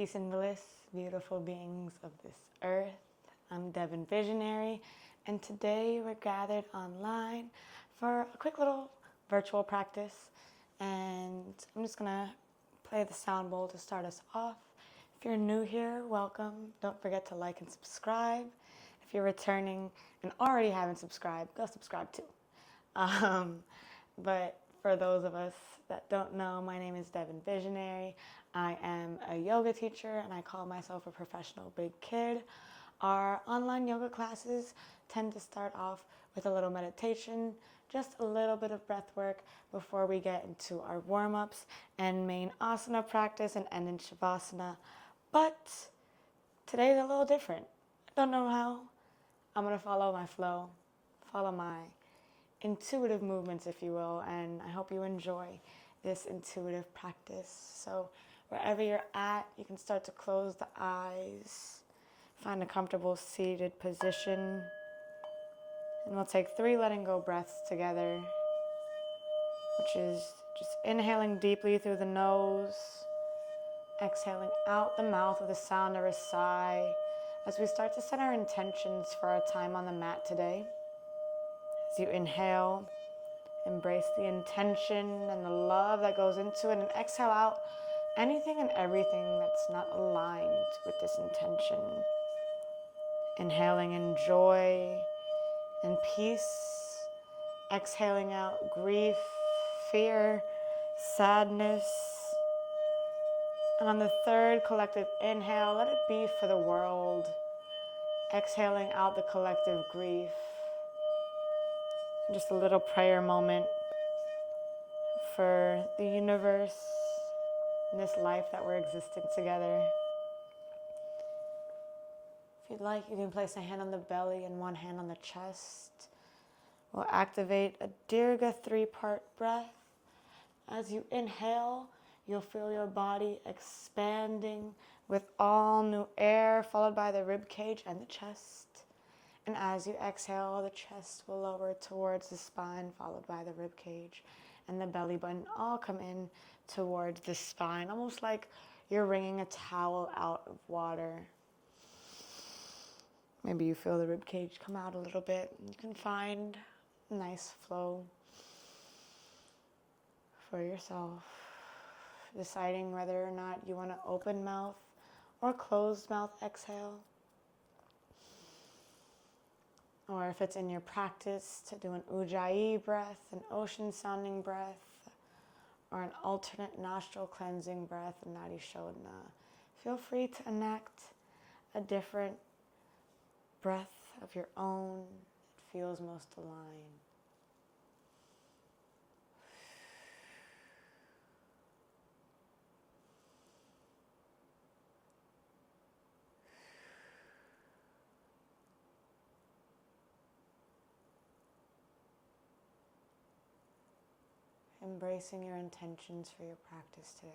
Peace and bliss, beautiful beings of this earth. I'm Devin Visionary, and today we're gathered online for a quick little virtual practice. And I'm just gonna play the sound bowl to start us off. If you're new here, welcome. Don't forget to like and subscribe. If you're returning and already haven't subscribed, go subscribe too. But for those of us that don't know, my name is Devin Visionary. I am a yoga teacher and I call myself a professional big kid. Our online yoga classes tend to start off with a little meditation, just a little bit of breath work before we get into our warm-ups and main asana practice and end in shavasana. But today's a little different. I don't know how. I'm going to follow my flow, follow my intuitive movements, if you will, and I hope you enjoy this intuitive practice. So wherever you're at, you can start to close the eyes, find a comfortable seated position, and we'll take 3 letting go breaths together, which is just inhaling deeply through the nose, exhaling out the mouth with the sound of a sigh as we start to set our intentions for our time on the mat today. As you inhale, embrace the intention and the love that goes into it, and exhale out anything and everything that's not aligned with this intention. Inhaling in joy and peace, exhaling out grief, fear, sadness. And on the 3rd collective inhale, let it be for the world, exhaling out the collective grief. Just a little prayer moment for the universe and this life that we're existing together. If you'd like, you can place a hand on the belly and one hand on the chest. We'll activate a Dirga 3-part breath. As you inhale, you'll feel your body expanding with all new air, followed by the rib cage and the chest. And as you exhale, the chest will lower towards the spine, followed by the rib cage and the belly button all come in towards the spine, almost like you're wringing a towel out of water. Maybe you feel the rib cage come out a little bit. You can find a nice flow for yourself, deciding whether or not you want to open mouth or closed mouth exhale. Or if it's in your practice to do an ujjayi breath, an ocean sounding breath, or an alternate nostril cleansing breath, nadi shodhana. Feel free to enact a different breath of your own that feels most aligned. Embracing your intentions for your practice today.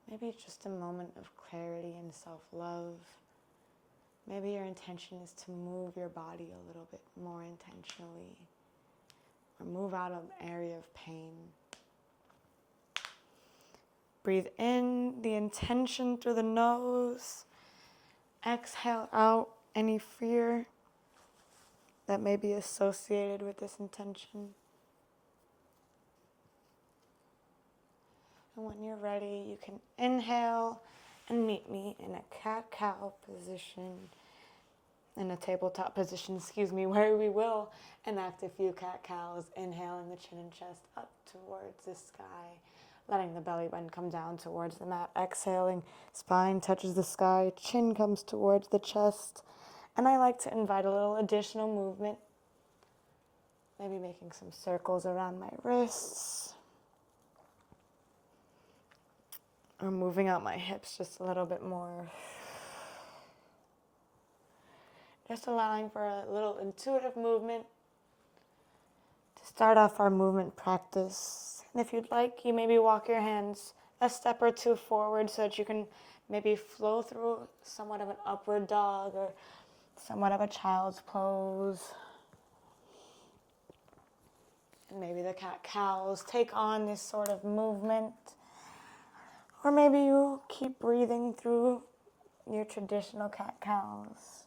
Maybe it's just a moment of clarity and self-love. Maybe your intention is to move your body a little bit more intentionally, or move out of an area of pain. Breathe in the intention through the nose. Exhale out any fear that may be associated with this intention. And when you're ready, you can inhale and meet me in a cat-cow position, in a tabletop position, where we will enact a few cat-cows, inhaling the chin and chest up towards the sky, letting the belly button come down towards the mat, exhaling, spine touches the sky, chin comes towards the chest, and I like to invite a little additional movement, maybe making some circles around my wrists, or moving out my hips just a little bit more. Just allowing for a little intuitive movement to start off our movement practice. And if you'd like, you maybe walk your hands a step or two forward so that you can maybe flow through somewhat of an upward dog or somewhat of a child's pose. And maybe the cat-cows take on this sort of movement. Or maybe you keep breathing through your traditional cat-cows.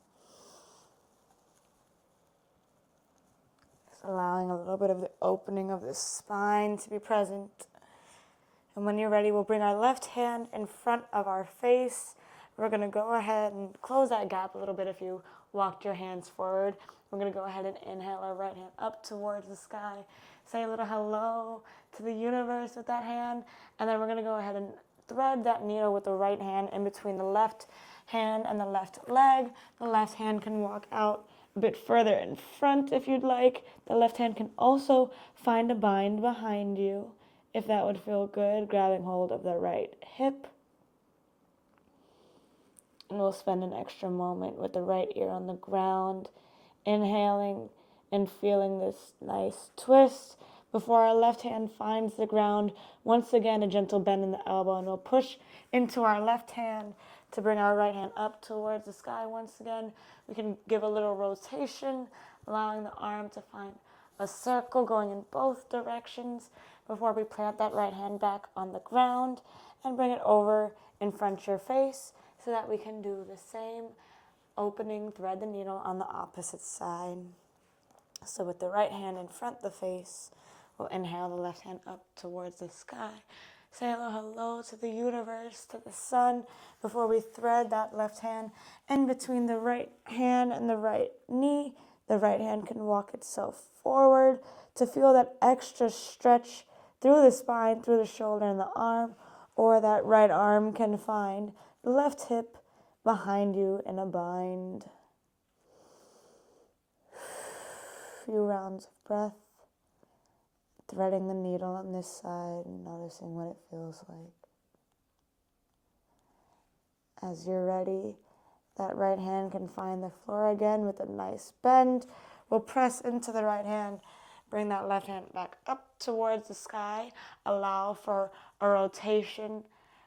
Just allowing a little bit of the opening of the spine to be present. And when you're ready, we'll bring our left hand in front of our face. We're going to go ahead and close that gap a little bit if you walked your hands forward. We're going to go ahead and inhale our right hand up towards the sky. Say a little hello to the universe with that hand. And then we're going to go ahead and thread that needle with the right hand in between the left hand and the left leg. The left hand can walk out a bit further in front if you'd like. The left hand can also find a bind behind you if that would feel good, grabbing hold of the right hip. And we'll spend an extra moment with the right ear on the ground, inhaling and feeling this nice twist before our left hand finds the ground. Once again, a gentle bend in the elbow, and we'll push into our left hand to bring our right hand up towards the sky once again. We can give a little rotation, allowing the arm to find a circle going in both directions before we plant that right hand back on the ground and bring it over in front of your face so that we can do the same opening, thread the needle on the opposite side. So with the right hand in front of the face, we'll inhale the left hand up towards the sky. Say hello to the universe, to the sun, before we thread that left hand in between the right hand and the right knee. The right hand can walk itself forward to feel that extra stretch through the spine, through the shoulder and the arm, or that right arm can find the left hip behind you in a bind. Few rounds of breath, threading the needle on this side and noticing what it feels like. As you're ready, that right hand can find the floor again with a nice bend. We'll press into the right hand, bring that left hand back up towards the sky, allow for a rotation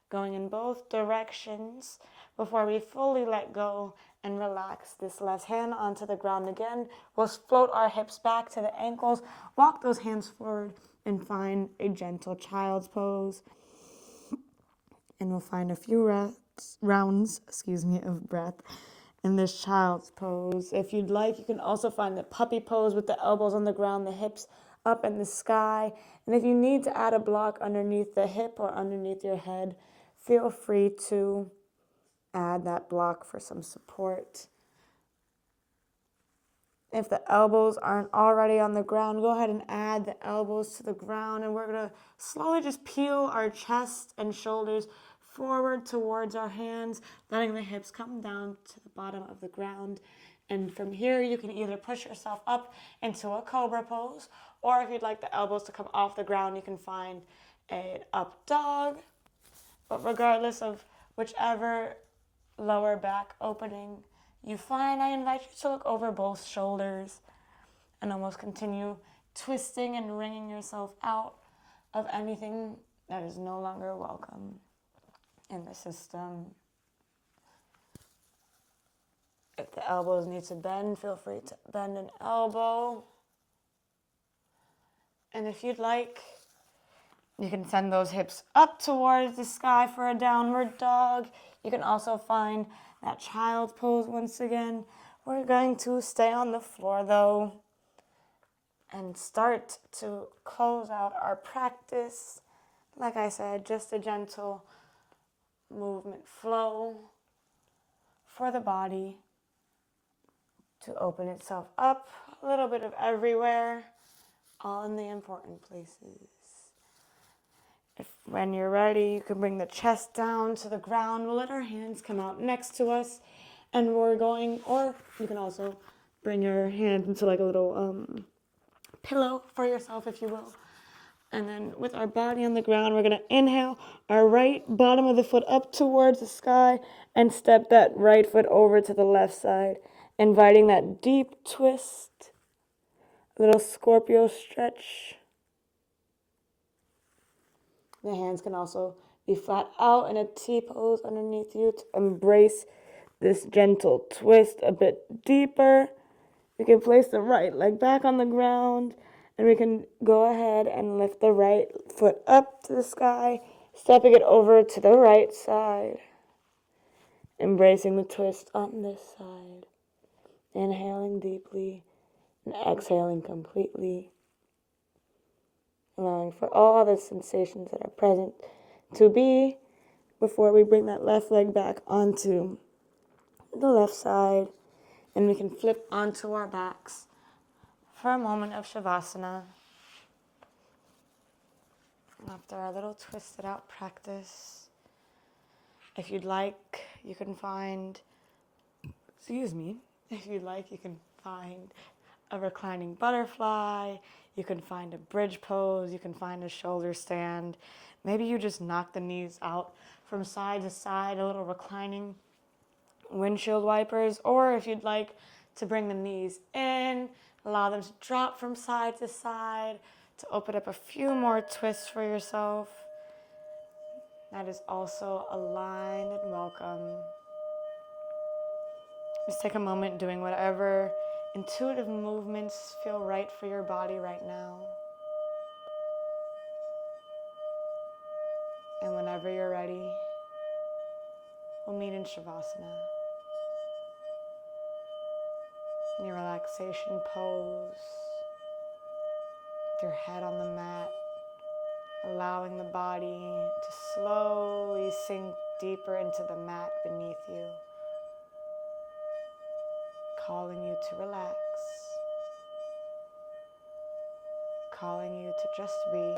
going in both directions before we fully let go and relax this left hand onto the ground again. We'll float our hips back to the ankles, walk those hands forward, and find a gentle child's pose. And we'll find a few rounds of breath in this child's pose. If you'd like, you can also find the puppy pose with the elbows on the ground, the hips up in the sky. And if you need to add a block underneath the hip or underneath your head, feel free to add that block for some support. If the elbows aren't already on the ground, go ahead and add the elbows to the ground, and we're going to slowly just peel our chest and shoulders forward towards our hands, letting the hips come down to the bottom of the ground. And from here, you can either push yourself up into a cobra pose, or if you'd like the elbows to come off the ground, you can find an up dog. But regardless of whichever lower back opening you find, I invite you to look over both shoulders and almost continue twisting and wringing yourself out of anything that is no longer welcome in the system. If the elbows need to bend, feel free to bend an elbow. And if you'd like, you can send those hips up towards the sky for a downward dog. You can also find that child's pose once again. We're going to stay on the floor though and start to close out our practice. Like I said, just a gentle movement flow for the body to open itself up a little bit of everywhere, all in the important places. When you're ready, you can bring the chest down to the ground. We'll let our hands come out next to us, and we're going, or you can also bring your hands into like a little pillow for yourself, if you will. And then with our body on the ground, we're going to inhale our right bottom of the foot up towards the sky and step that right foot over to the left side, inviting that deep twist, a little scorpio stretch. The hands can also be flat out in a T-pose underneath you to embrace this gentle twist a bit deeper. We can place the right leg back on the ground, and we can go ahead and lift the right foot up to the sky, Stepping it over to the right side. Embracing the twist on this side. Inhaling deeply and exhaling completely. Allowing for all the sensations that are present to be before we bring that left leg back onto the left side. And we can flip onto our backs for a moment of Shavasana. After our little twisted out practice, if you'd like, you can find, if you'd like, you can find a reclining butterfly, you can find a bridge pose, you can find a shoulder stand. Maybe you just knock the knees out from side to side, a little reclining windshield wipers, or if you'd like to bring the knees in, allow them to drop from side to side, to open up a few more twists for yourself. That is also aligned and welcome. Just take a moment doing whatever intuitive movements feel right for your body right now. And whenever you're ready, we'll meet in Shavasana. In your relaxation pose, with your head on the mat, allowing the body to slowly sink deeper into the mat beneath you, calling you to relax, calling you to just be.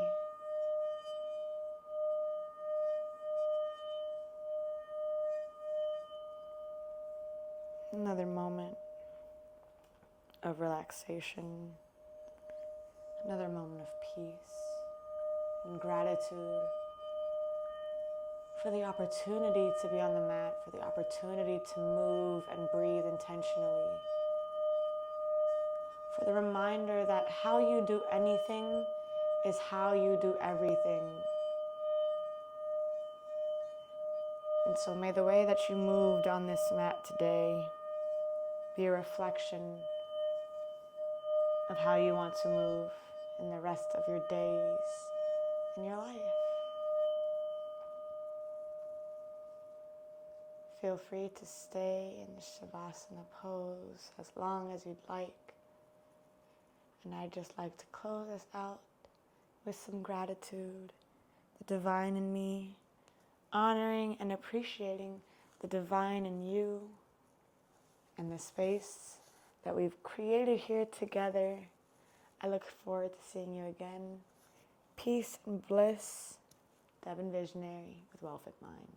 Another moment of relaxation, another moment of peace and gratitude for the opportunity to be on the mat, for the opportunity to move and breathe intentionally, for the reminder that how you do anything is how you do everything. And so may the way that you moved on this mat today be a reflection of how you want to move in the rest of your days and your life. Feel free to stay in the Shavasana pose as long as you'd like. And I'd just like to close us out with some gratitude, the divine in me, honoring and appreciating the divine in you and the space that we've created here together. I look forward to seeing you again. Peace and bliss. Devin Visionary with WellFit Mind.